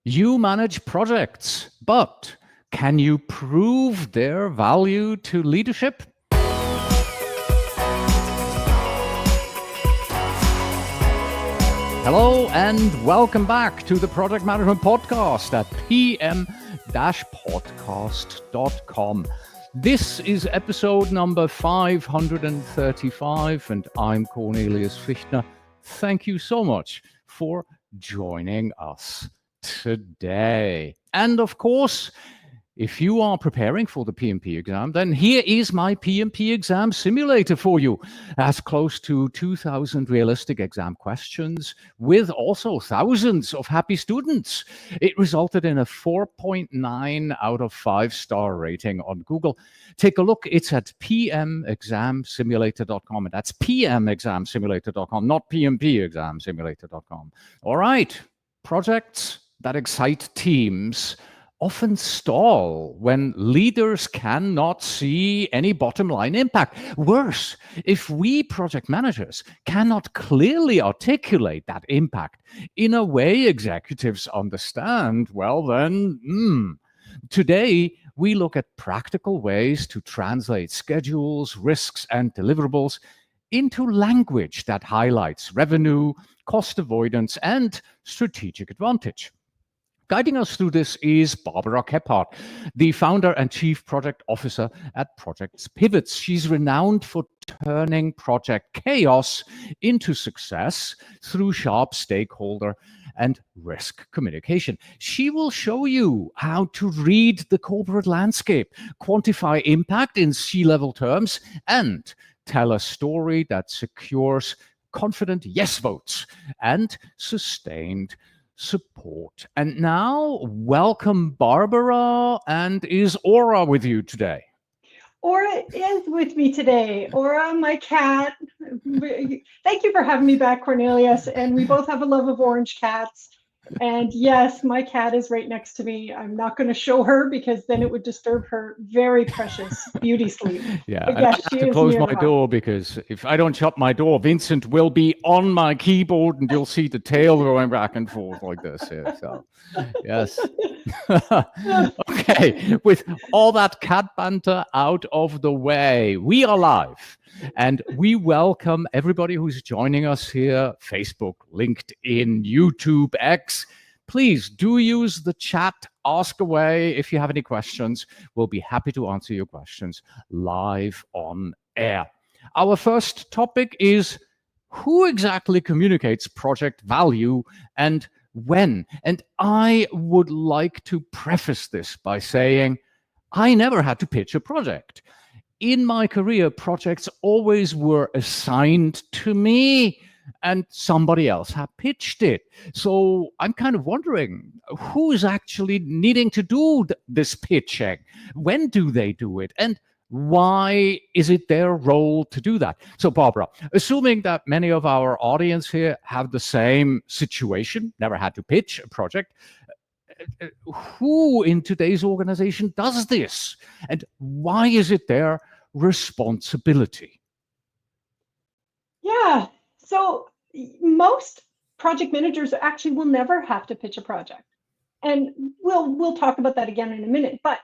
You manage projects, but can you prove their value to leadership? Hello and welcome back to the Project Management Podcast at pm-podcast.com. This is episode number 535 and I'm Cornelius Fichtner. Thank you so much for joining us today. And of course, if you are preparing for the PMP exam, then here is my PMP exam simulator for you. As close to 2,000 realistic exam questions with also thousands of happy students. It resulted in a 4.9 out of 5-star rating on Google. Take a look. It's at pmexamsimulator.com. And that's pmexamsimulator.com, not pmpexamsimulator.com. All right. Projects that excite teams often stall when leaders cannot see any bottom line impact. Worse, if we project managers cannot clearly articulate that impact in a way executives understand, well then, Today, we look at practical ways to translate schedules, risks, and deliverables into language that highlights revenue, cost avoidance, and strategic advantage. Guiding us through this is Barbara Kephart, the founder and chief project officer at Projects Pivots. She's renowned for turning project chaos into success through sharp stakeholder and risk communication. She will show you how to read the corporate landscape, quantify impact in C-level terms, and tell a story that secures confident yes votes and sustained support. And now, welcome, Barbara. And is Aura with you today? Aura is with me today. Aura, my cat. Thank you for having me back, Cornelius. And we both have a love of orange cats. And yes, my cat is right next to me. I'm not going to show her because then it would disturb her very precious beauty sleep. Yeah, but yes, I have to close my door because if I don't shut my door, Vincent will be on my keyboard and you'll see the tail going back and forth like this. Yeah, so, yes. Okay, with all that cat banter out of the way, we are live. And we welcome everybody who's joining us here, Facebook, LinkedIn, YouTube, X. Please do use the chat, ask away if you have any questions. We'll be happy to answer your questions live on air. Our first topic is who exactly communicates project value and when? And I would like to preface this by saying I never had to pitch a project. In my career, projects always were assigned to me and somebody else had pitched it. So I'm kind of wondering who's actually needing to do this pitching? When do they do it? And why is it their role to do that? So Barbara, assuming that many of our audience here have the same situation, never had to pitch a project, who in today's organization does this? And why is it their responsibility? Yeah, so most project managers actually will never have to pitch a project. And we'll talk about that again in a minute, but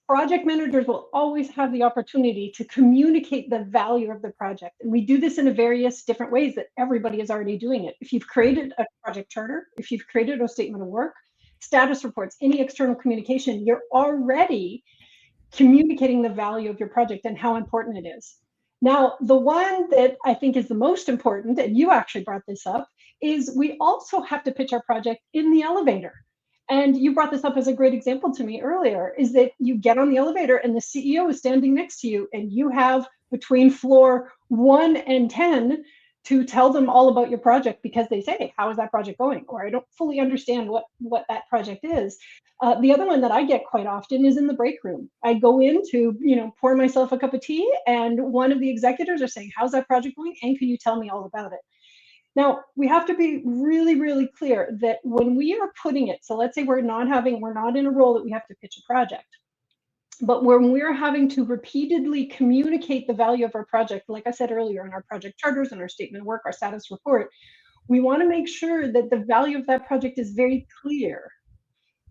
project managers will always have the opportunity to communicate the value of the project. And we do this in various different ways that everybody is already doing it. If you've created a project charter, if you've created a statement of work, status reports, any external communication, you're already communicating the value of your project and how important it is. Now, the one that I think is the most important, and you actually brought this up, is we also have to pitch our project in the elevator. And you brought this up as a great example to me earlier, is that you get on the elevator and the CEO is standing next to you and you have between floor 1 and 10 to tell them all about your project because they say, how is that project going? Or I don't fully understand what that project is. The other one that I get quite often is in the break room. I go in to, pour myself a cup of tea and one of the executives are saying, how's that project going? And can you tell me all about it? Now, we have to be really, really clear that when we are putting it, so let's say we're not in a role that we have to pitch a project. But when we're having to repeatedly communicate the value of our project, like I said earlier, in our project charters and our statement of work, our status report, We want to make sure that the value of that project is very clear,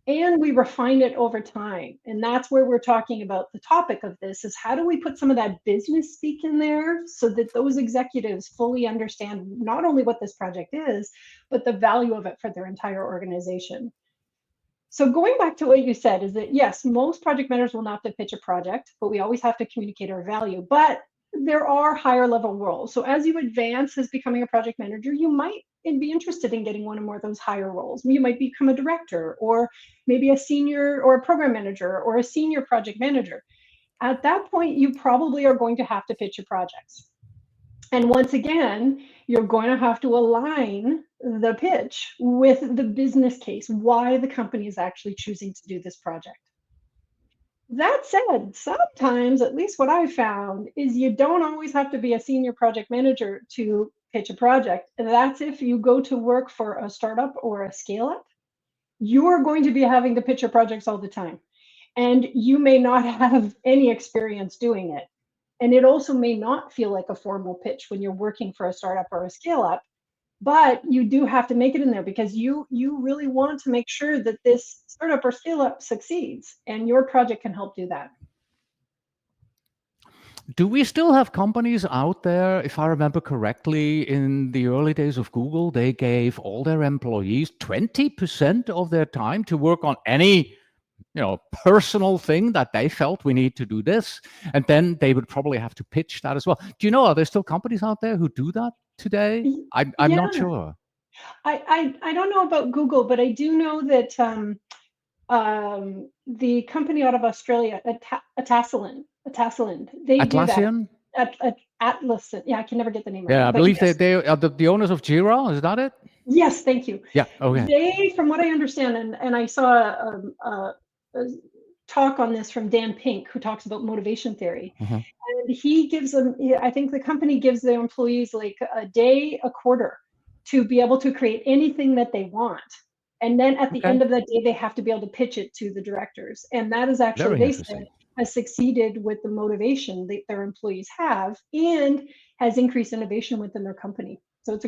and we refine it over time. And that's where we're talking about the topic of this, is how do we put some of that business speak in there so that those executives fully understand not only what this project is, but the value of it for their entire organization. So going back to what you said is that, yes, most project managers will not have to pitch a project, but we always have to communicate our value. But there are higher level roles. So as you advance as becoming a project manager, you might be interested in getting one or more of those higher roles. You might become a director, or maybe a senior or a program manager or a senior project manager. At that point, you probably are going to have to pitch your projects. And once again, you're going to have to align the pitch with the business case, why the company is actually choosing to do this project. That said, sometimes, at least what I've found, is you don't always have to be a senior project manager to pitch a project. And that's if you go to work for a startup or a scale up, you're going to be having to pitch your projects all the time. And you may not have any experience doing it. And it also may not feel like a formal pitch when you're working for a startup or a scale up, but you do have to make it in there because you really want to make sure that this startup or scale up succeeds, and your project can help do that. Do we still have companies out there? If I remember correctly, in the early days of Google, they gave all their employees 20% of their time to work on any personal thing that they felt we need to do this, and then they would probably have to pitch that as well. Do you know, are there still companies out there who do that today? I'm Yeah. not sure. I don't know about Google, but I do know that the company out of Australia, Atasaland, they do that. Atlassian? Atlas, yeah, I can never get the name Yeah, right. I But believe yes. they are the owners of Jira. Is that it? Yes, thank you. Yeah. Okay. They, from what I understand, and I saw a talk on this from Dan Pink, who talks about motivation theory. Uh-huh. And he gives them, I think the company gives their employees like a day, a quarter, to be able to create anything that they want. And then at the Okay. end of that day, they have to be able to pitch it to the directors. And that is actually, Very they said, interesting. has succeeded with the motivation that their employees have, and has increased innovation within their company. So it's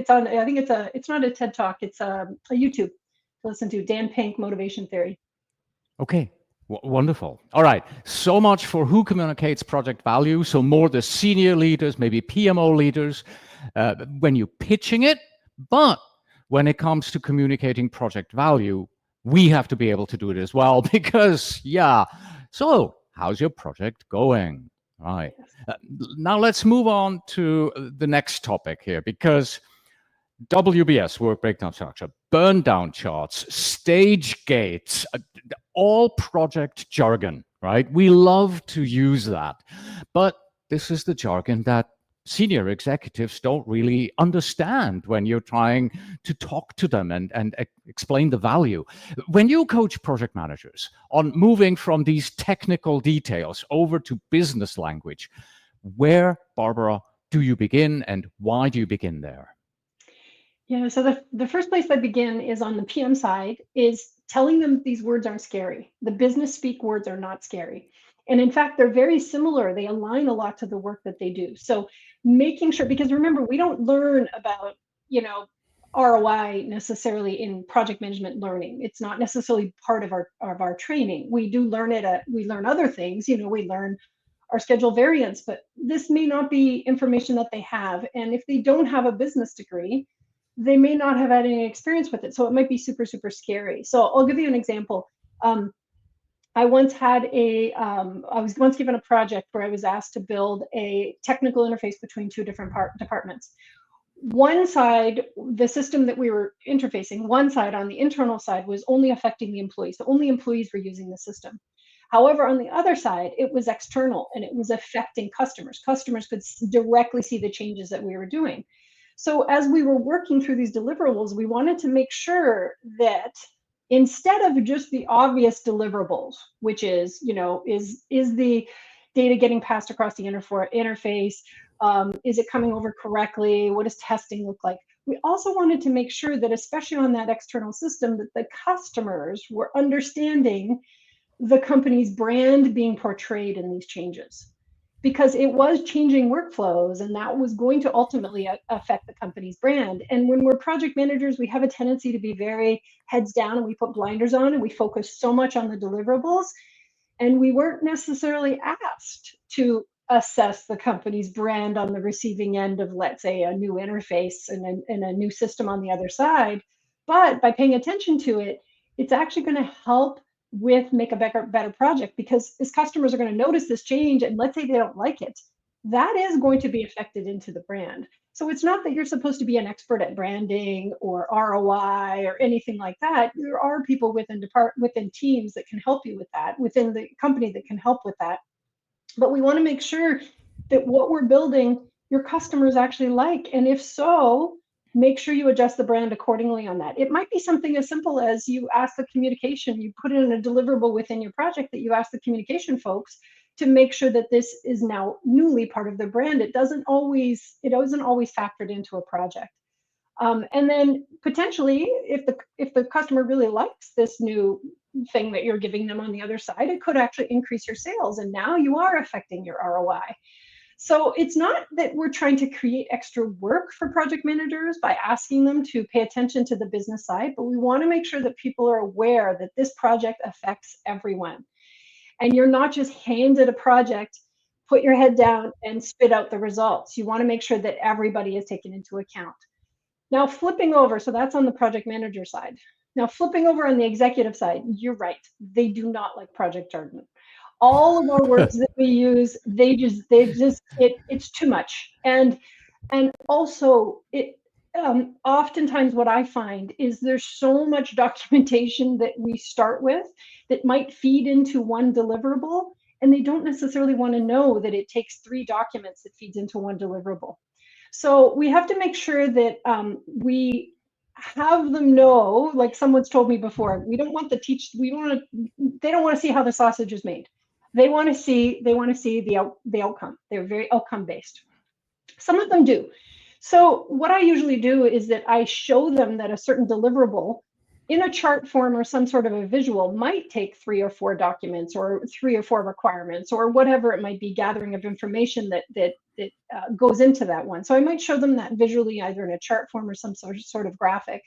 on, I think it's not a TED Talk, it's a YouTube to listen to, Dan Pink, Motivation Theory. Okay. Wonderful. All right. So much for who communicates project value. So more the senior leaders, maybe PMO leaders, when you're pitching it. But when it comes to communicating project value, we have to be able to do it as well because, yeah. So how's your project going? Right. Now let's move on to the next topic here, because WBS, work breakdown structure, burn down charts, stage gates, all project jargon, right? We love to use that. But this is the jargon that senior executives don't really understand when you're trying to talk to them and explain the value. When you coach project managers on moving from these technical details over to business language, where, Barbara, do you begin, and why do you begin there? Yeah, so the first place I begin is on the PM side, is telling them these words aren't scary. The business speak words are not scary. And in fact, they're very similar. They align a lot to the work that they do. So making sure, because remember, we don't learn about, ROI necessarily in project management learning. It's not necessarily part of our training. We do learn it we learn other things, we learn our schedule variance, but this may not be information that they have. And if they don't have a business degree, they may not have had any experience with it. So it might be super, super scary. So I'll give you an example. I was once given a project where I was asked to build a technical interface between two different departments. One side, the system that we were interfacing, one side on the internal side was only affecting the employees. So only employees were using the system. However, on the other side, it was external and it was affecting customers. Customers could directly see the changes that we were doing. So as we were working through these deliverables, we wanted to make sure that instead of just the obvious deliverables, which is, is the data getting passed across the interface? Is it coming over correctly? What does testing look like? We also wanted to make sure that, especially on that external system, that the customers were understanding the company's brand being portrayed in these changes. because it was changing workflows, and that was going to ultimately affect the company's brand. And when we're project managers, we have a tendency to be very heads down, and we put blinders on, and we focus so much on the deliverables, and we weren't necessarily asked to assess the company's brand on the receiving end of, let's say, a new interface and a new system on the other side. But by paying attention to it, it's actually going to help with make a better project, because as customers are going to notice this change, and let's say they don't like it, that is going to be affected into the brand. So it's not that you're supposed to be an expert at branding or ROI or anything like that. There are people within teams that can help you with that, within the company that can help with that. But we want to make sure that what we're building, your customers actually like. And if so, make sure you adjust the brand accordingly on that. It might be something as simple as you ask the communication, you put in a deliverable within your project that you ask the communication folks to make sure that this is now newly part of the brand. It isn't always factored into a project. And then potentially, if the customer really likes this new thing that you're giving them on the other side, it could actually increase your sales, and now you are affecting your ROI. So it's not that we're trying to create extra work for project managers by asking them to pay attention to the business side, but we want to make sure that people are aware that this project affects everyone. And you're not just handed a project, put your head down, and spit out the results. You want to make sure that everybody is taken into account. Now, flipping over, so that's on the project manager side. Now, flipping over on the executive side, you're right. They do not like project jargon. All of our words that we use, it's too much. And also, oftentimes what I find is there's so much documentation that we start with that might feed into one deliverable, and they don't necessarily want to know that it takes 3 documents that feeds into one deliverable. So we have to make sure that we have them know, like someone's told me before, they don't want to see how the sausage is made. They want to see the outcome. They're very outcome based. Some of them do. So what I usually do is that I show them that a certain deliverable in a chart form or some sort of a visual might take 3 or 4 documents or 3 or 4 requirements or whatever it might be, gathering of information that goes into that one. So I might show them that visually, either in a chart form or some sort of graphic.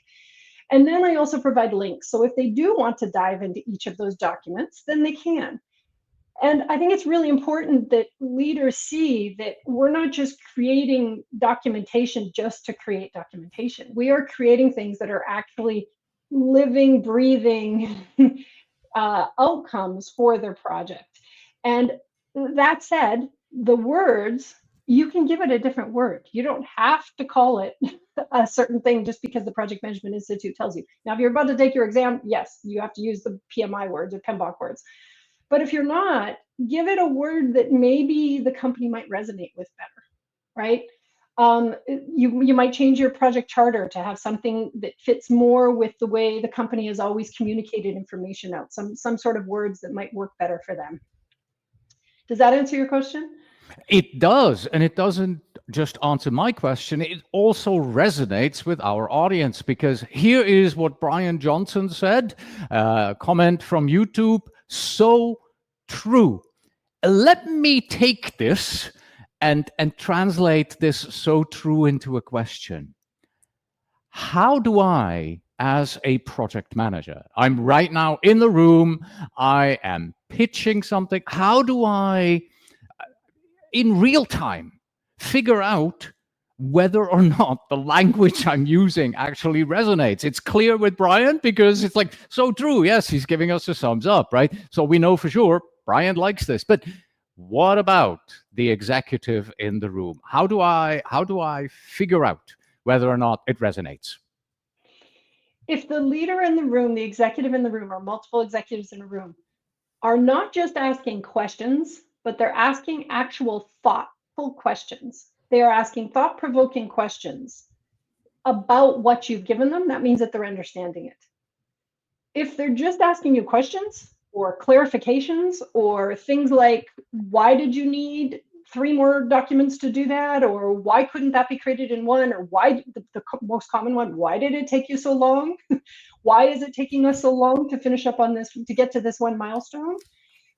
And then I also provide links. So if they do want to dive into each of those documents, then they can. And I think it's really important that leaders see that we're not just creating documentation just to create documentation. We are creating things that are actually living, breathing outcomes for their project. And that said, the words, you can give it a different word. You don't have to call it a certain thing just because the Project Management Institute tells you. Now, if you're about to take your exam, yes, you have to use the PMI words or PMBOK words. But if you're not, give it a word that maybe the company might resonate with better, right? You might change your project charter to have something that fits more with the way the company has always communicated information out, some sort of words that might work better for them. Does that answer your question? It does, and it doesn't just answer my question, it also resonates with our audience, because here is what Brian Johnson said, comment from YouTube, so true. Let me take this and translate this so true into a question. How do I, as a project manager, I'm right now in the room, I am pitching something, how do I, in real time, figure out whether or not the language I'm using actually resonates? It's clear with Brian because it's like, so true. Yes, he's giving us a thumbs up, right? So we know for sure Brian likes this. But what about the executive in the room? How do I figure out whether or not it resonates? If the leader in the room, the executive in the room, or multiple executives in a room are not just asking questions, but they're asking actual thoughtful questions. They are asking thought-provoking questions about what you've given them, that means that they're understanding it. If they're just asking you questions or clarifications or things like, why did you need 3 more documents to do that? Or why couldn't that be created in one? Or why, the most common one, why did it take you so long? Why is it taking us so long to finish up on this, to get to this one milestone?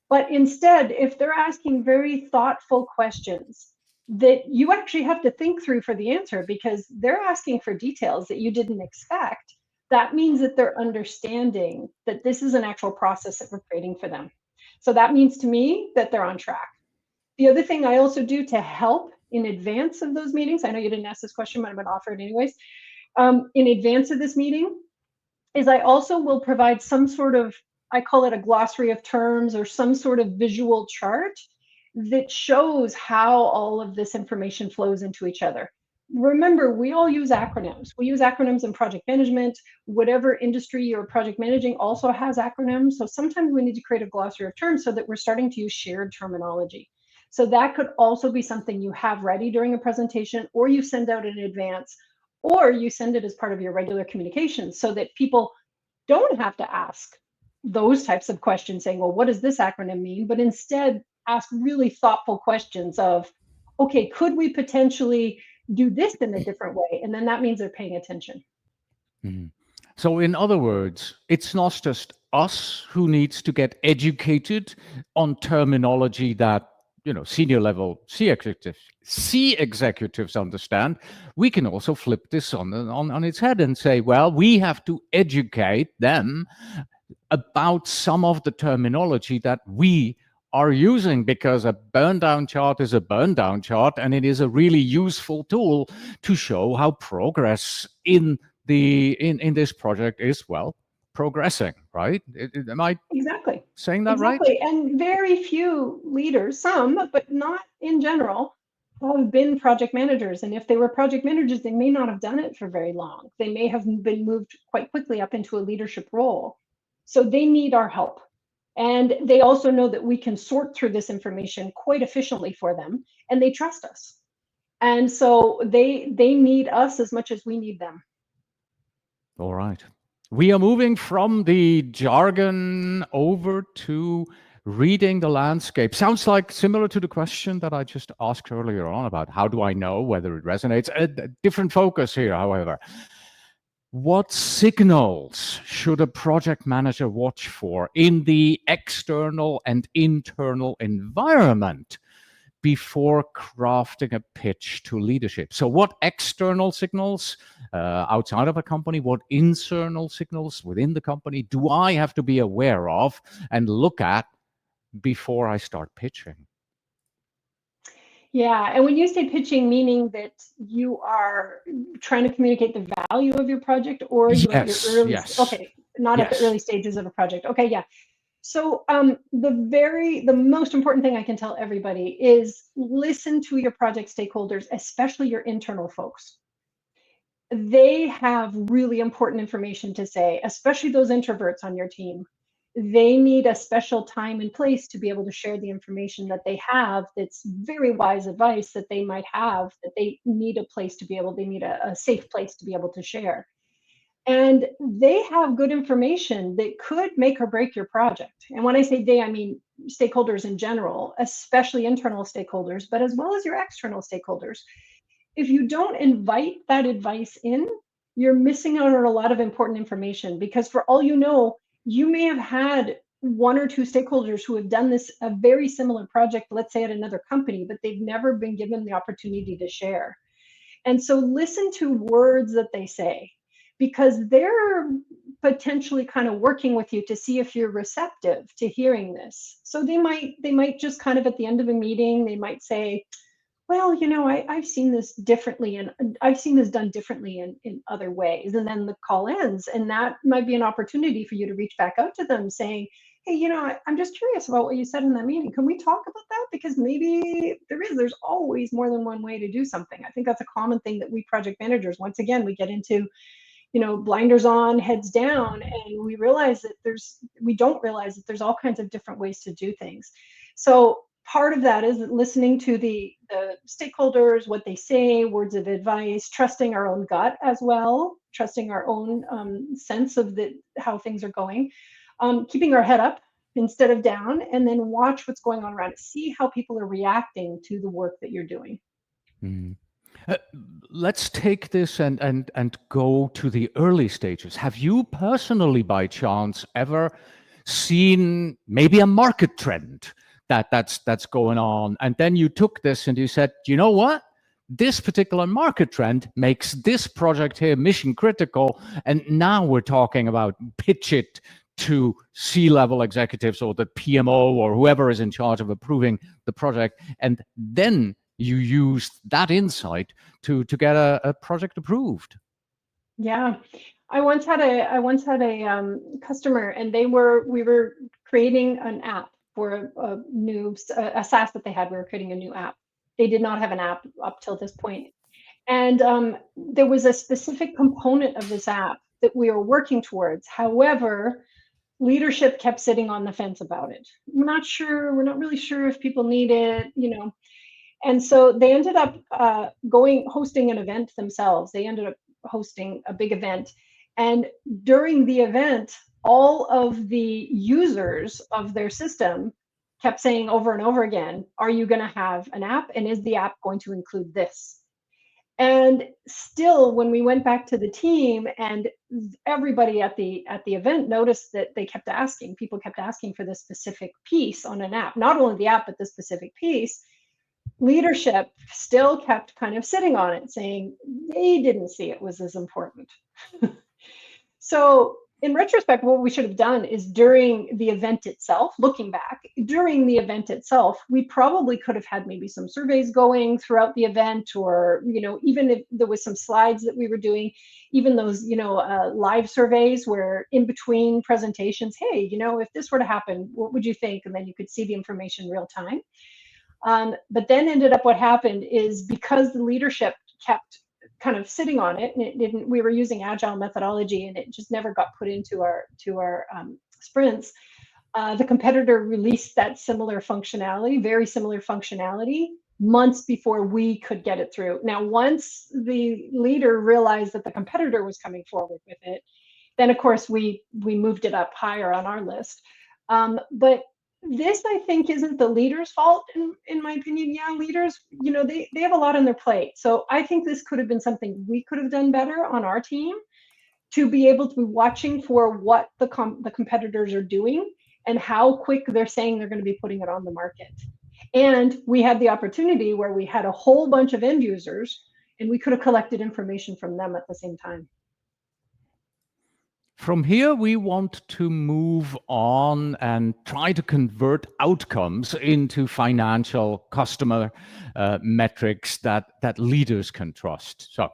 But instead, if they're asking very thoughtful questions that you actually have to think through for the answer because they're asking for details that you didn't expect, that means that they're understanding that this is an actual process that we're creating for them. So that means to me that they're on track. The other thing I also do to help in advance of those meetings, I know you didn't ask this question, but I'm going to offer it anyways. In advance of this meeting, is I also will provide some sort of, I call it a glossary of terms or some sort of visual chart that shows how all of this information flows into each other. Remember, we all use acronyms. We use acronyms in project management. Whatever industry you're project managing also has acronyms. So sometimes we need to create a glossary of terms so that we're starting to use shared terminology. So that could also be something you have ready during a presentation, or you send out in advance, or you send it as part of your regular communications so that people don't have to ask those types of questions saying, well, what does this acronym mean? But instead ask really thoughtful questions of, okay, could we potentially do this in a different way? And then that means they're paying attention. Mhm. So, in other words, it's not just us who needs to get educated on terminology that senior level C executives understand. We can also flip this on its head and say, well, we have to educate them about some of the terminology that we are using, because a burn down chart is a burn down chart, and it is a really useful tool to show how progress in this project is, well, progressing, right? Am I Exactly. saying that right? Exactly. And very few leaders, some, but not in general, have been project managers. And if they were project managers, they may not have done it for very long. They may have been moved quite quickly up into a leadership role. So they need our help. And they also know that we can sort through this information quite efficiently for them, and they trust us. And so they need us as much as we need them. All right. We are moving from the jargon over to reading the landscape. Sounds like similar to the question that I just asked earlier on about how do I know whether it resonates. A different focus here, however. What signals should a project manager watch for in the external and internal environment before crafting a pitch to leadership? So, what external signals outside of a company, what internal signals within the company do I have to be aware of and look at before I start pitching? Yeah, and when you say pitching, meaning that you are trying to communicate the value of your project, or are you at your Yes, early, yes, okay, not at the yes. early stages of a project. Okay, yeah. So the most important thing I can tell everybody is listen to your project stakeholders, especially your internal folks. They have really important information to say, especially those introverts on your team. They need a special time and place to be able to share the information that they have, that's very wise advice that they might have, that they need a place to be able, they need a safe place to be able to share. And they have good information that could make or break your project. And when I say they, I mean stakeholders in general, especially internal stakeholders, but as well as your external stakeholders. If you don't invite that advice in, you're missing out on a lot of important information, because for all you know, you may have had one or two stakeholders who have done this, a very similar project, let's say at another company, but they've never been given the opportunity to share. And so listen to words that they say, because they're potentially kind of working with you to see if you're receptive to hearing this. So they might just kind of at the end of a meeting, they might say, well, I've seen this differently, and I've seen this done differently in other ways. And then the call ends, and that might be an opportunity for you to reach back out to them saying, hey, I'm just curious about what you said in that meeting. Can we talk about that? Because maybe there's always more than one way to do something. I think that's a common thing that we project managers, once again, we get into, blinders on, heads down, and we don't realize that there's all kinds of different ways to do things. So part of that is listening to the stakeholders, what they say, words of advice, trusting our own gut as well, trusting our own sense of how things are going, keeping our head up instead of down, and then watch what's going on around it. See how people are reacting to the work that you're doing. Mm. Uh, let's take this and go to the early stages. Have you personally, by chance, ever seen maybe a market trend that's going on, and then you took this and you said, you know what? This particular market trend makes this project here mission critical, and now we're talking about pitch it to C-level executives or the PMO or whoever is in charge of approving the project, and then you use that insight to get a project approved. Yeah, I once had a customer, and we were creating an app for a SaaS that they had. We were creating a new app. They did not have an app up till this point, and there was a specific component of this app that we were working towards. However, leadership kept sitting on the fence about it. We're not sure. We're not really sure if people need it, And so they ended up hosting an event themselves. They ended up hosting a big event. And during the event, all of the users of their system kept saying over and over again, are you going to have an app? And is the app going to include this? And still, when we went back to the team, and everybody at the event noticed that people kept asking for this specific piece on an app, not only the app, but the specific piece. Leadership still kept kind of sitting on it, saying they didn't see it was as important. So in retrospect, what we should have done is during the event itself, looking back, during the event itself, we probably could have had maybe some surveys going throughout the event, or, even if there was some slides that we were doing, even those, live surveys where in between presentations, hey, if this were to happen, what would you think? And then you could see the information real time. But then what happened is, because the leadership kept kind of sitting on it, and we were using agile methodology, and it just never got put into our sprints. The competitor released that very similar functionality, months before we could get it through. Now, once the leader realized that the competitor was coming forward with it, then of course we moved it up higher on our list. But this, I think, isn't the leader's fault, in my opinion. Yeah, leaders, they have a lot on their plate. So I think this could have been something we could have done better on our team, to be able to be watching for what the competitors are doing and how quick they're saying they're going to be putting it on the market. And we had the opportunity where we had a whole bunch of end users, and we could have collected information from them at the same time. From here, we want to move on and try to convert outcomes into financial customer metrics that leaders can trust. So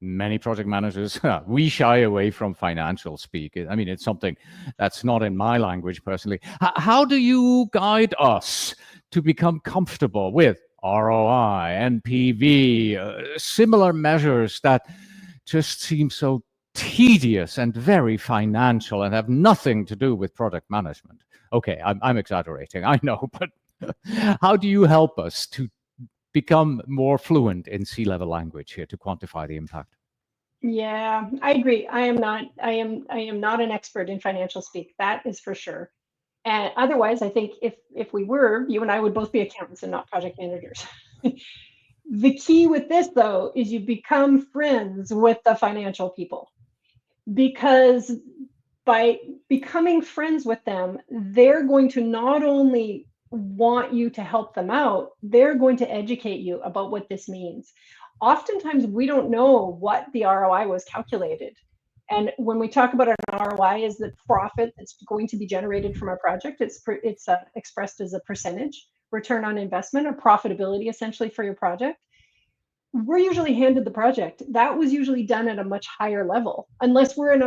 many project managers, we shy away from financial speak. I mean, it's something that's not in my language personally. How do you guide us to become comfortable with ROI, NPV, similar measures that just seem so tedious and very financial and have nothing to do with product management? Okay, I'm exaggerating, I know, but how do you help us to become more fluent in C-level language here to quantify the impact? Yeah, I agree. I am not an expert in financial speak. That is for sure. And otherwise, I think if we were, you and I would both be accountants and not project managers. The key with this, though, is you become friends with the financial people, because by becoming friends with them, they're going to not only want you to help them out, they're going to educate you about what this means. Oftentimes, we don't know what the ROI was calculated. And when we talk about an ROI, is the profit that's going to be generated from a project. It's expressed as a percentage return on investment, or profitability essentially for your project. We're usually handed the project. That was usually done at a much higher level. Unless we're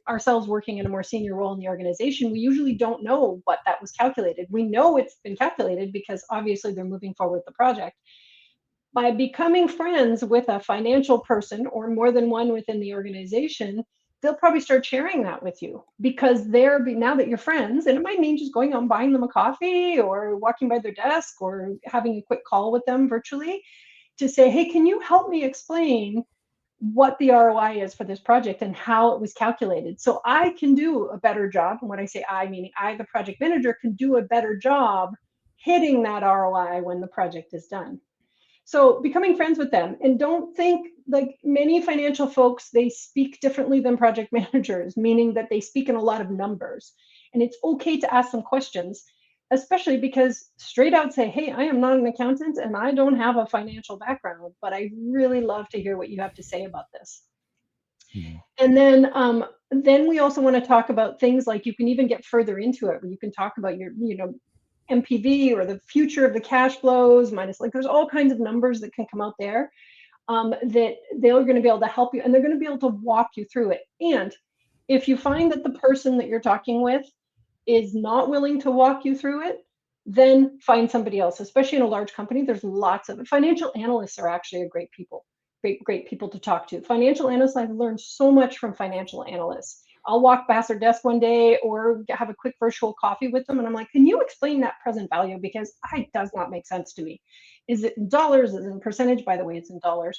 ourselves working in a more senior role in the organization, we usually don't know what that was calculated. We know it's been calculated because obviously they're moving forward with the project. By becoming friends with a financial person, or more than one within the organization, they'll probably start sharing that with you, because now that you're friends, and it might mean just going on buying them a coffee, or walking by their desk, or having a quick call with them virtually, to say, hey, can you help me explain what the ROI is for this project and how it was calculated, so I can do a better job. And when I say I, meaning I, the project manager, can do a better job hitting that ROI when the project is done. So becoming friends with them, and don't think like many financial folks, they speak differently than project managers, meaning that they speak in a lot of numbers. And it's okay to ask them questions, especially because straight out say, hey, I am not an accountant and I don't have a financial background, but I really love to hear what you have to say about this. Mhm. And then we also want to talk about things like, you can even get further into it where you can talk about your, MPV or the future of the cash flows minus, like there's all kinds of numbers that can come out there, that they're going to be able to help you, and they're going to be able to walk you through it. And if you find that the person that you're talking with is not willing to walk you through it, then find somebody else. Especially in a large company, there's lots of financial analysts are actually a great people to talk to. Financial analysts, I've learned so much from financial analysts. I'll walk past their desk one day or have a quick virtual coffee with them, and I'm like, can you explain that present value? Because it does not make sense to me. Is it in dollars? Is it in percentage? By the way, it's in dollars.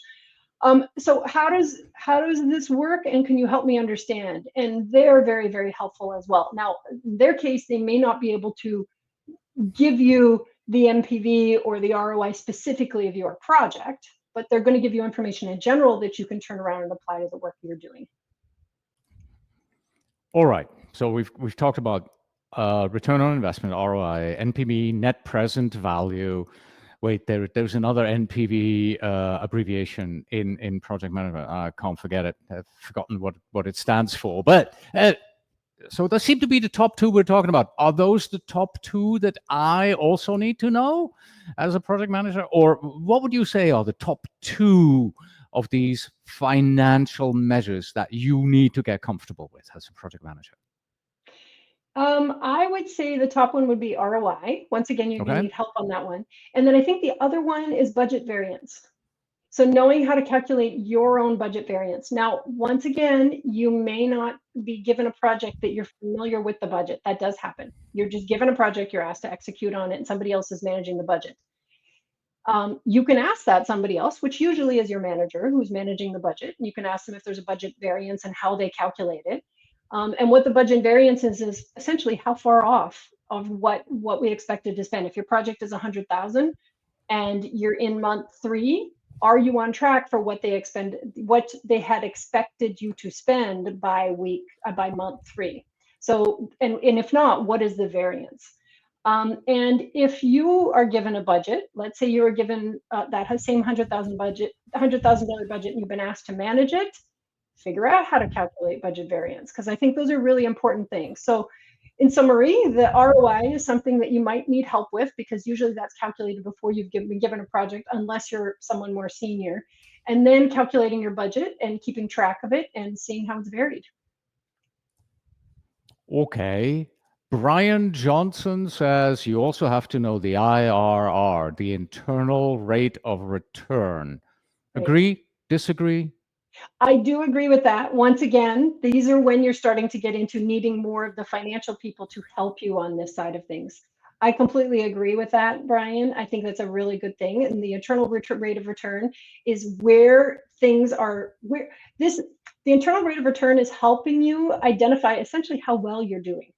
So how does this work, and can you help me understand? And they're very, very helpful as well. Now, in their case, they may not be able to give you the MPV or the ROI specifically of your project, but they're going to give you information in general that you can turn around and apply to the work you're doing. All right. So we've talked about return on investment, ROI, NPV, net present value. Wait, there's another NPV abbreviation in project management. I can't forget it. I've forgotten what it stands for. But so those seem to be the top two we're talking about. Are those the top two that I also need to know as a project manager? Or what would you say are the top two of these financial measures that you need to get comfortable with as a project manager? I would say the top one would be ROI. Once again, you're going to Okay. need help on that one. And then I think the other one is budget variance. So knowing how to calculate your own budget variance. Now, once again, you may not be given a project that you're familiar with the budget. That does happen. You're just given a project, you're asked to execute on it, and somebody else is managing the budget. You can ask that somebody else, which usually is your manager who's managing the budget. You can ask them if there's a budget variance and how they calculate it. And what the budget variance is essentially how far off of what we expected to spend. If your project is 100,000 and you're in month 3, are you on track for what they had expected you to spend by month 3? So, and if not, what is the variance? And if you are given a budget, let's say you were given that same $100,000 budget, and you've been asked to manage it, figure out how to calculate budget variance, because I think those are really important things. So in summary, the ROI is something that you might need help with, because usually that's calculated before you've been given a project, unless you're someone more senior. And then calculating your budget and keeping track of it and seeing how it's varied. Okay. Brian Johnson says you also have to know the IRR, the internal rate of return. Right. Agree? Disagree? I do agree with that. Once again, these are when you're starting to get into needing more of the financial people to help you on this side of things. I completely agree with that, Brian. I think that's a really good thing. And the internal rate of return is where things are, the internal rate of return is helping you identify essentially how well you're doing.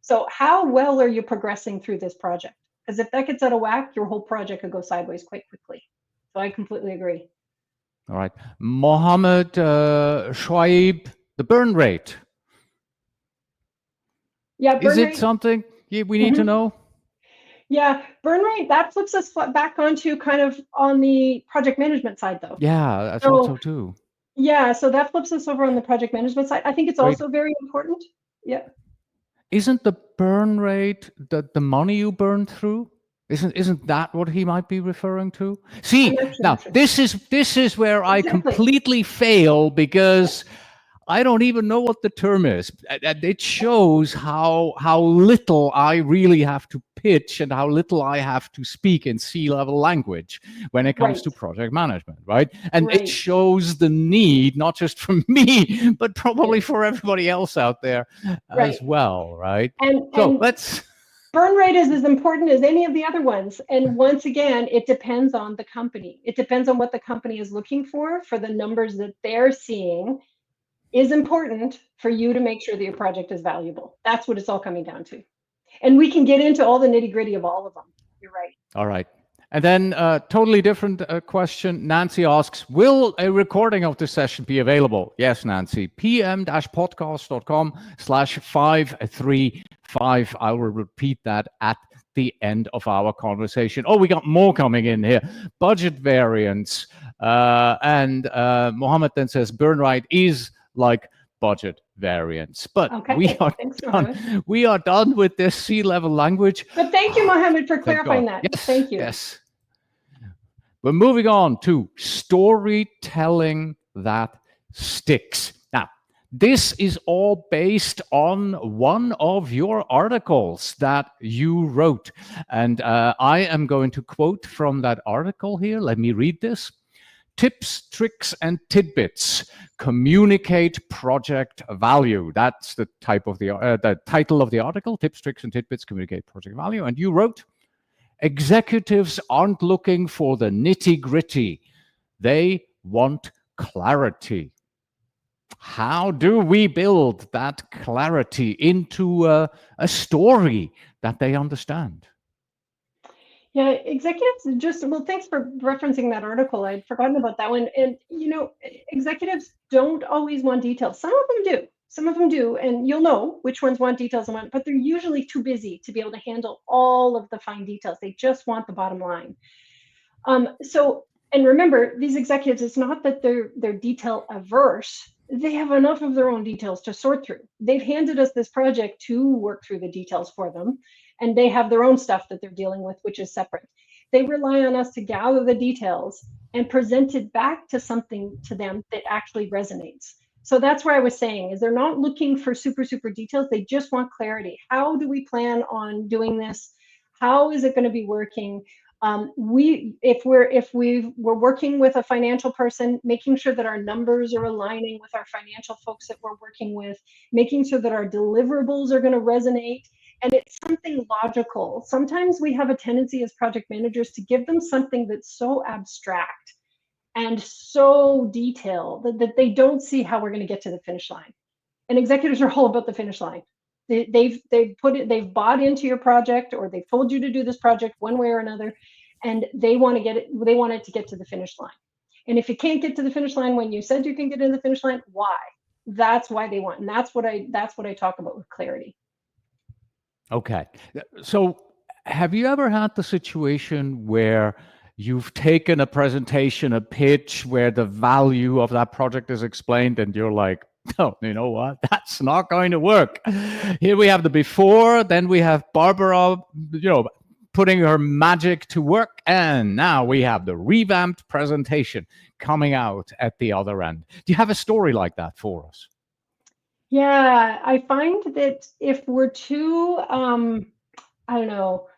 So how well are you progressing through this project? Because if that gets out of whack, your whole project could go sideways quite quickly. So I completely agree. All right. Mohammed Shoaib, the burn rate. Yeah, Is burn it rate. something we need to Mhm. know? Yeah, burn rate, that flips us back onto kind of on the project management side, though. Yeah, I thought So so too. yeah, so that flips us over on the project management side. I think it's Wait, also very important. Yeah, isn't the burn rate the money you burn through? Isn't that what he might be referring to? I'm See, actually now not sure. this is where I Exactly. completely fail Yeah, because I don't even know what the term is. And it shows how little I really have to pitch and how little I have to speak in C-level language when it comes right, to project management, right? And it right, shows the need, not just for me, but probably right, for everybody else out there right. as well, right? So And let's. burn rate is as important as any of the other ones. And once again, it depends on the company. It depends on what the company is looking for the numbers that they're seeing is important for you to make sure that your project is valuable. That's what it's all coming down to. And we can get into all the nitty gritty of all of them. You're right. All right. And then totally different question. Nancy asks, will a recording of this session be available? Yes, Nancy. pm-podcast.com/535. I will repeat that at the end of our conversation. Oh, we got more coming in here. Budget variance. And Mohammed then says, burn rate is like budget variance. But Okay, thanks, done. We are done with this C-level language. But thank you, Mohammed, for Thank clarifying God. that. Yes, Thank you. Yes. We're moving on to storytelling that sticks. Now, this is all based on one of your articles that you wrote. And I am going to quote from that article here. Let me read this. Tips, tricks, and tidbits communicate project value. That's the title of the article. Tips, tricks, and tidbits communicate project value. And you wrote, executives aren't looking for the nitty-gritty. They want clarity. How do we build that clarity into a story that they understand? Yeah, executives well, thanks for referencing that article. I'd forgotten about that one. And, executives don't always want details. Some of them do. Some of them do. And you'll know which ones want details and but they're usually too busy to be able to handle all of the fine details. They just want the bottom line. And remember, these executives, it's not that they're detail averse. They have enough of their own details to sort through. They've handed us this project to work through the details for them, and they have their own stuff that they're dealing with, which is separate. They rely on us to gather the details and present it back to something to them that actually resonates. So that's where I was saying is they're not looking for super details. They just want clarity. How do we plan on doing this? How is it going to be working? If we're working with a financial person, making sure that our numbers are aligning with our financial folks that we're working with, making sure that our deliverables are going to resonate, and it's something logical. Sometimes we have a tendency as project managers to give them something that's so abstract and so detailed that they don't see how we're going to get to the finish line. And executives are all about the finish line. They've bought into your project, or they've told you to do this project one way or another, and they want it to get to the finish line. And if you can't get to the finish line when you said you can get to the finish line, why? That's why they want, and that's what I talk about with clarity. Okay. So have you ever had the situation where you've taken a presentation, a pitch where the value of that project is explained and you're like, oh, you know what? That's not going to work. Here we have the before, then we have Barbara, putting her magic to work, and now we have the revamped presentation coming out at the other end. Do you have a story like that for us? Yeah, I find that if we're too, I don't know,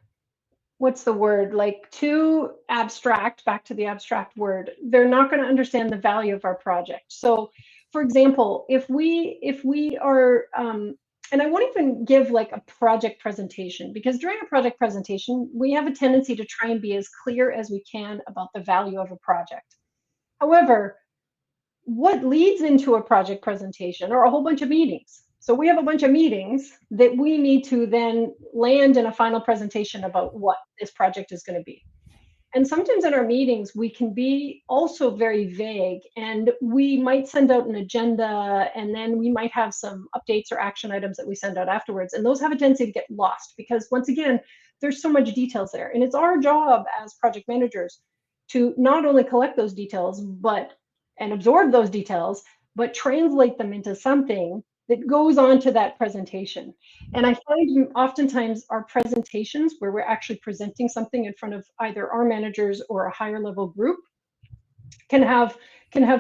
what's the word, like too abstract, back to the abstract word, they're not going to understand the value of our project. So, for example, if we are, and I won't even give like a project presentation, because during a project presentation, we have a tendency to try and be as clear as we can about the value of a project. However, what leads into a project presentation are a whole bunch of meetings. So we have a bunch of meetings that we need to then land in a final presentation about what this project is going to be. And sometimes in our meetings, we can be also very vague, and we might send out an agenda, and then we might have some updates or action items that we send out afterwards. And those have a tendency to get lost because, once again, there's so much details there. And it's our job as project managers to not only collect those details, and absorb those details, but translate them into something that goes on to that presentation. And I find oftentimes our presentations, where we're actually presenting something in front of either our managers or a higher level group, can have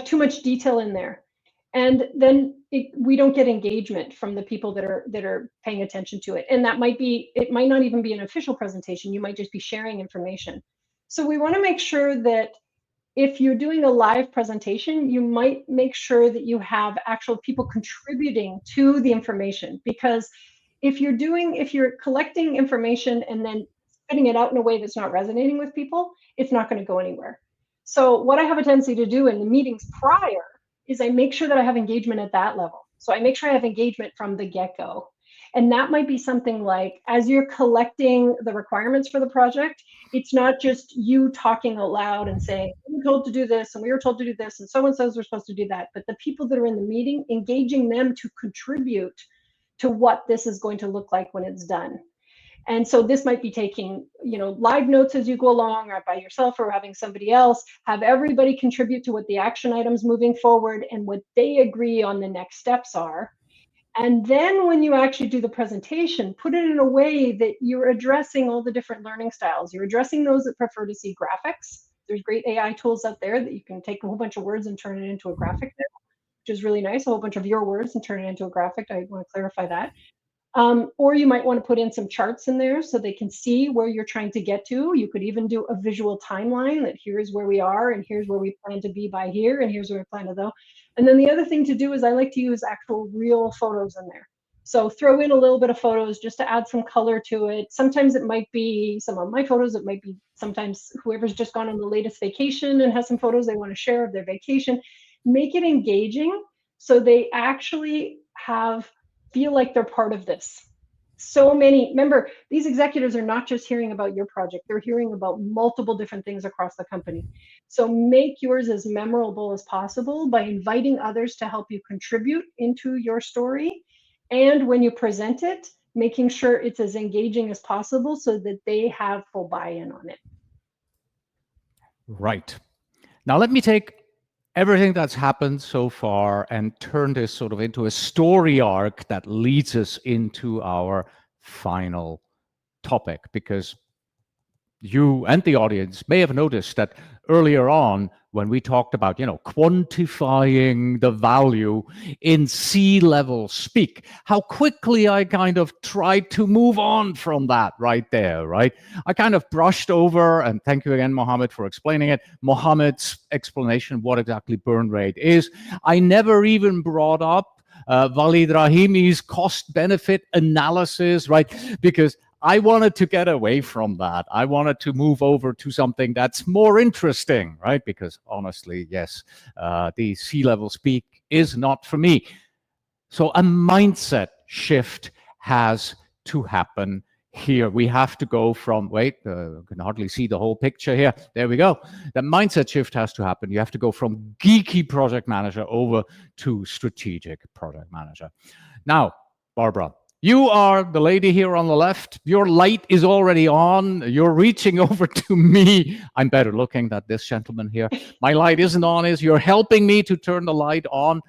too much detail in there. And then we don't get engagement from the people that are paying attention to it. And it might not even be an official presentation. You might just be sharing information. So we want to make sure that if you're doing a live presentation, you might make sure that you have actual people contributing to the information, because if you're collecting information and then spitting it out in a way that's not resonating with people, it's not going to go anywhere. So what I have a tendency to do in the meetings prior is I make sure that I have engagement at that level. So I make sure I have engagement from the get-go. And that might be something like, as you're collecting the requirements for the project, it's not just you talking aloud and saying, we were told to do this, and we were told to do this, and someone says we're supposed to do that. But the people that are in the meeting, engaging them to contribute to what this is going to look like when it's done. And so this might be taking, live notes as you go along, or by yourself, or having somebody else, have everybody contribute to what the action items moving forward and what they agree on the next steps are. And then when you actually do the presentation, put it in a way that you're addressing all the different learning styles. You're addressing those that prefer to see graphics. There's great AI tools out there that you can take a whole bunch of words and turn it into a graphic, which is really nice. A whole bunch of your words and turn it into a graphic. I want to clarify that. Or you might want to put in some charts in there so they can see where you're trying to get to. You could even do a visual timeline that here's where we are, and here's where we plan to be by here, and here's where we plan to go. And then the other thing to do is I like to use actual real photos in there. So throw in a little bit of photos just to add some color to it. Sometimes it might be some of my photos. It might be sometimes whoever's just gone on the latest vacation and has some photos they want to share of their vacation. Make it engaging so they actually feel like they're part of this. Remember, these executives are not just hearing about your project, they're hearing about multiple different things across the company. So make yours as memorable as possible by inviting others to help you contribute into your story. And when you present it, making sure it's as engaging as possible so that they have full buy-in on it. Right. Now let me take everything that's happened so far and turn this sort of into a story arc that leads us into our final topic, because you and the audience may have noticed that earlier on when we talked about, quantifying the value in C-level speak, how quickly I kind of tried to move on from that right there, right? I kind of brushed over, and thank you again, Mohammed, for explaining it, Mohammed's explanation of what exactly burn rate is. I never even brought up Walid Rahimi's cost-benefit analysis, right? Because I wanted to get away from that. I wanted to move over to something that's more interesting, right? Because honestly, yes, the C-level speak is not for me. So a mindset shift has to happen here. We have to go from, I can hardly see the whole picture here. There we go. The mindset shift has to happen. You have to go from geeky project manager over to strategic project manager. Now, Barbara, you are the lady here on the left. Your light is already on. You're reaching over to me. I'm better looking than this gentleman here. My light isn't on. You're helping me to turn the light on.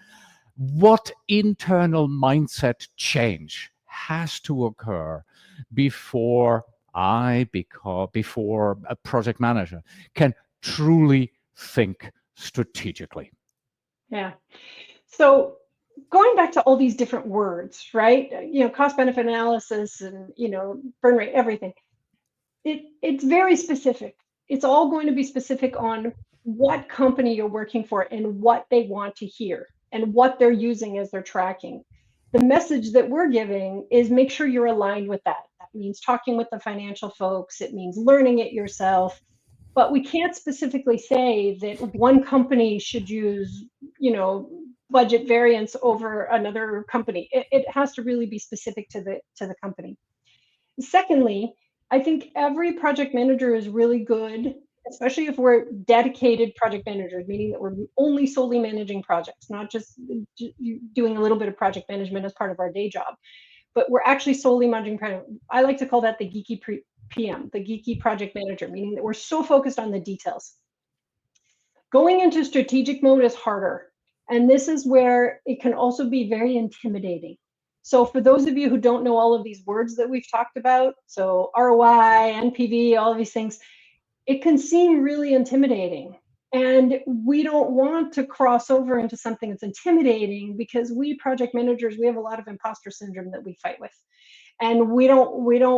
What internal mindset change has to occur before before a project manager can truly think strategically? Yeah. So going back to all these different words, right? Cost benefit analysis and, burn rate, everything. It's very specific. It's all going to be specific on what company you're working for and what they want to hear and what they're using as they're tracking. The message that we're giving is make sure you're aligned with that. That means talking with the financial folks. It means learning it yourself. But we can't specifically say that one company should use, budget variance over another company. It has to really be specific to the company. Secondly, I think every project manager is really good, especially if we're dedicated project managers, meaning that we're only solely managing projects, not just doing a little bit of project management as part of our day job, but we're actually solely managing projects. I like to call that the geeky PM, the geeky project manager, meaning that we're so focused on the details. Going into strategic mode is harder. And this is where it can also be very intimidating. So for those of you who don't know all of these words that we've talked about, so ROI, NPV, all of these things, it can seem really intimidating. And we don't want to cross over into something that's intimidating, because we project managers, we have a lot of imposter syndrome that we fight with. And we don't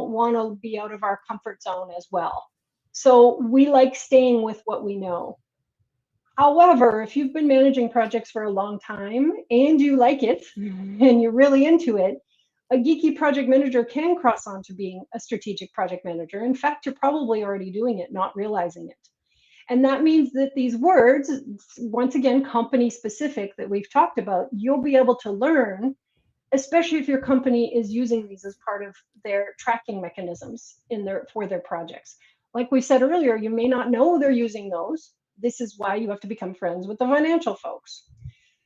want to be out of our comfort zone as well. So we like staying with what we know. However, if you've been managing projects for a long time and you like it and you're really into it, a geeky project manager can cross on to being a strategic project manager. In fact, you're probably already doing it, not realizing it. And that means that these words, once again, company specific that we've talked about, you'll be able to learn especially if your company is using these as part of their tracking mechanisms for their projects. Like we said earlier, you may not know they're using those. This is why you have to become friends with the financial folks.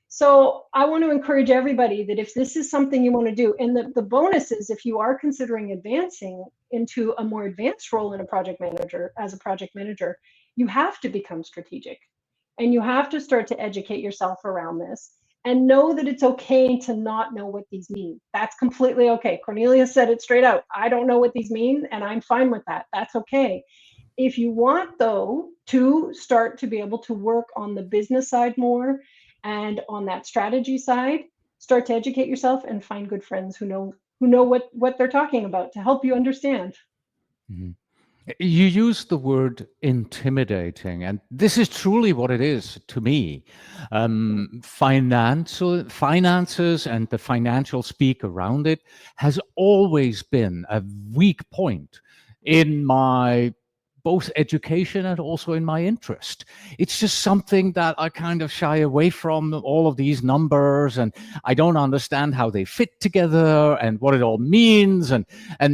So I want to encourage everybody that if this is something you want to do, and the bonus is if you are considering advancing into a more advanced role in a project manager, as a project manager, you have to become strategic and you have to start to educate yourself around this and know that it's okay to not know what these mean. That's completely okay. Cornelia said it straight out. I don't know what these mean, and I'm fine with that. That's okay. If you want, though, to start to be able to work on the business side more and on that strategy side, start to educate yourself and find good friends who know what they're talking about to help you understand. Mhm. You used the word intimidating, and this is truly what it is to me. Finances and the financial speak around it has always been a weak point in my both education and also in my interest. It's just something that I kind of shy away from, all of these numbers, and I don't understand how they fit together and what it all means. And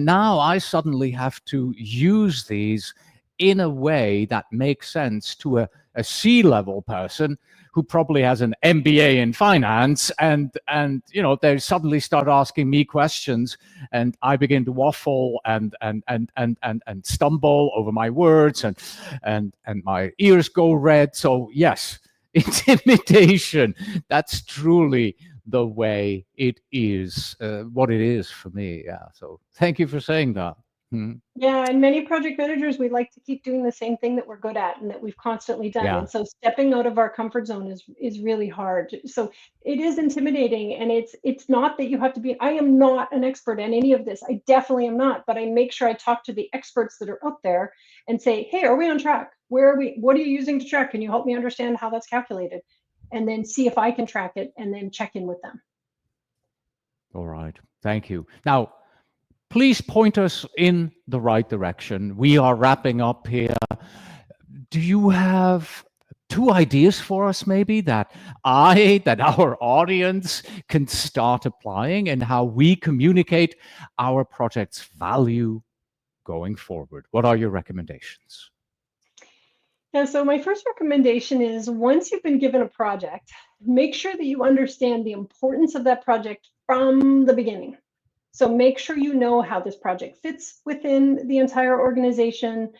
now I suddenly have to use these in a way that makes sense to a C-level person who probably has an MBA in finance, and they suddenly start asking me questions, and I begin to waffle and stumble over my words, and my ears go red. So yes, intimidation. That's truly the way it is, what it is for me. Yeah. So thank you for saying that. Hmm. Yeah, and many project managers, we like to keep doing the same thing that we're good at and that we've constantly done. Yeah. And so stepping out of our comfort zone is really hard. So it is intimidating, and it's not that you have to be. I am not an expert in any of this. I definitely am not, but I make sure I talk to the experts that are out there and say, "Hey, are we on track? Where are we? What are you using to track? Can you help me understand how that's calculated?" And then see if I can track it and then check in with them. All right. Thank you. Now, please point us in the right direction. We are wrapping up here. Do you have two ideas for us, maybe, that our audience can start applying, and how we communicate our project's value going forward? What are your recommendations? Yeah, so my first recommendation is once you've been given a project, make sure that you understand the importance of that project from the beginning. So make sure you know how this project fits within the entire organization.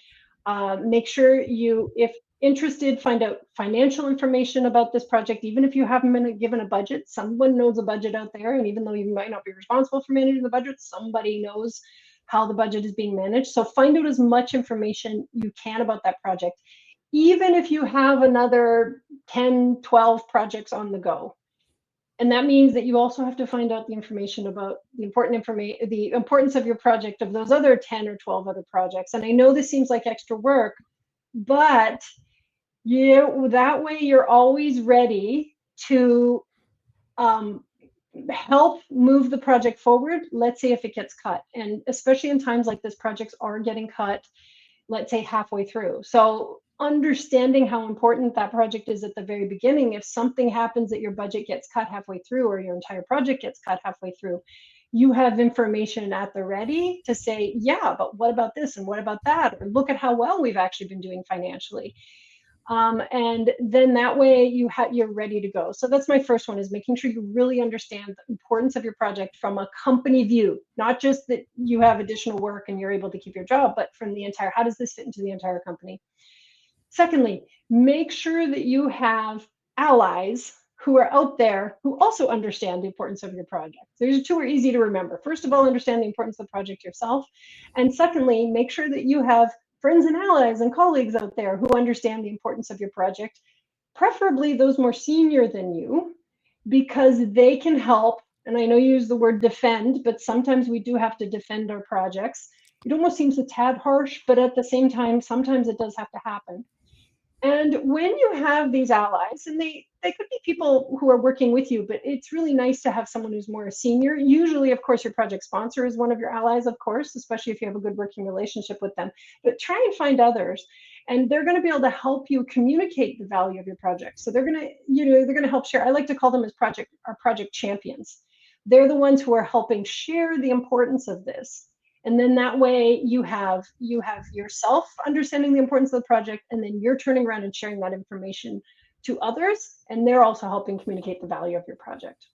Make sure you, if interested, find out financial information about this project. Even if you haven't been given a budget, someone knows a budget out there. And even though you might not be responsible for managing the budget, somebody knows how the budget is being managed. So find out as much information you can about that project, even if you have another 10, 12 projects on the go. And that means that you also have to find out the information about the the importance of your project of those other 10 or 12 other projects. And I know this seems like extra work, but that way you're always ready to help move the project forward. Let's say if it gets cut, and especially in times like this, projects are getting cut, let's say halfway through. So understanding how important that project is at the very beginning, if something happens that your budget gets cut halfway through or your entire project gets cut halfway through, you have information at the ready to say, yeah, but what about this and what about that? Or look at how well we've actually been doing financially. And then that way you're ready to go. So that's my first one, is making sure you really understand the importance of your project from a company view, not just that you have additional work and you're able to keep your job, but from the entire, how does this fit into the entire company? Secondly, make sure that you have allies who are out there who also understand the importance of your project. These two are easy to remember. First of all, understand the importance of the project yourself. And secondly, make sure that you have friends and allies and colleagues out there who understand the importance of your project, preferably those more senior than you, because they can help. And I know you use the word defend, but sometimes we do have to defend our projects. It almost seems a tad harsh, but at the same time, sometimes it does have to happen. And when you have these allies, and they could be people who are working with you, but it's really nice to have someone who's more senior. Usually, of course, your project sponsor is one of your allies, of course, especially if you have a good working relationship with them. But try and find others, and they're going to be able to help you communicate the value of your project. So they're going to, they're going to help share. I like to call them as our project champions. They're the ones who are helping share the importance of this. And then that way you have yourself understanding the importance of the project, and then you're turning around and sharing that information to others, and they're also helping communicate the value of your project.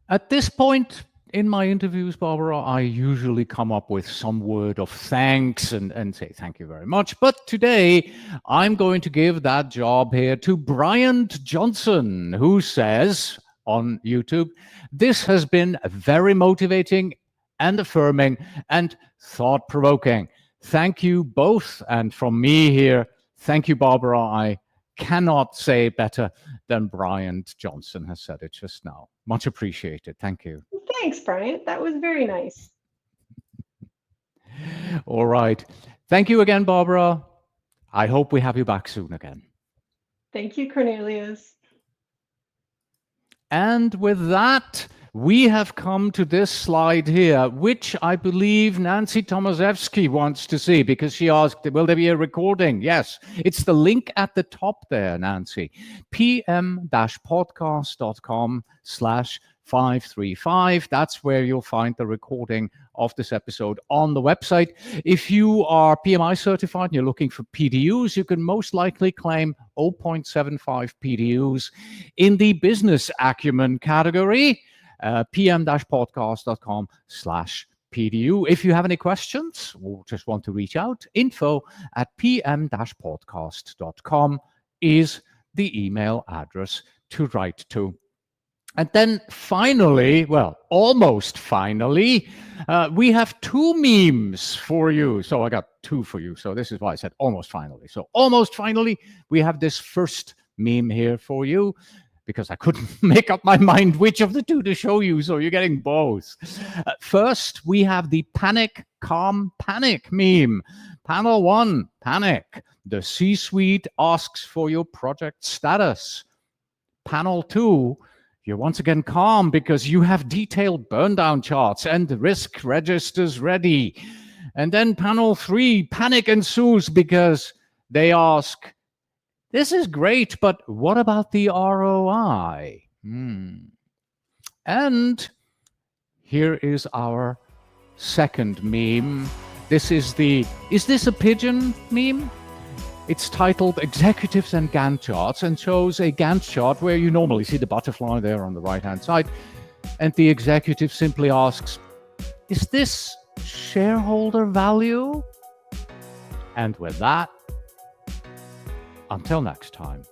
At this point in my interviews, Barbara, I usually come up with some word of thanks and say thank you very much. But today, I'm going to give that job here to Bryant Johnson, who says on YouTube, "This has been very motivating and affirming and thought-provoking. Thank you both. And from me here, thank you, Barbara. I cannot say it better than Bryant Johnson has said it just now. Much appreciated. Thank you." Thanks, Bryant. That was very nice. All right. Thank you again, Barbara. I hope we have you back soon again. Thank you, Cornelius. And with that, we have come to this slide here, which I believe Nancy Tomaszewski wants to see, because she asked, will there be a recording? Yes, it's the link at the top there, Nancy. pm-podcast.com/535. That's where you'll find the recording of this episode on the website. If you are PMI certified and you're looking for PDUs, you can most likely claim 0.75 PDUs in the business acumen category. pm-podcast.com/PDU. If you have any questions or just want to reach out, info@pm-podcast.com is the email address to write to. And then finally, well, almost finally, we have two memes for you. So I got two for you. So this is why I said almost finally. So almost finally, we have this first meme here for you, because I couldn't make up my mind which of the two to show you, so you're getting both. First, we have the panic, calm, panic meme. Panel 1, panic. The C-suite asks for your project status. Panel 2, you're once again calm because you have detailed burn-down charts and risk registers ready. And then panel 3, panic ensues because they ask, this is great, but what about the ROI? And here is our second meme. This is this a pigeon meme? It's titled Executives and Gantt Charts, and shows a Gantt chart where you normally see the butterfly there on the right-hand side. And the executive simply asks, is this shareholder value? And with that, until next time.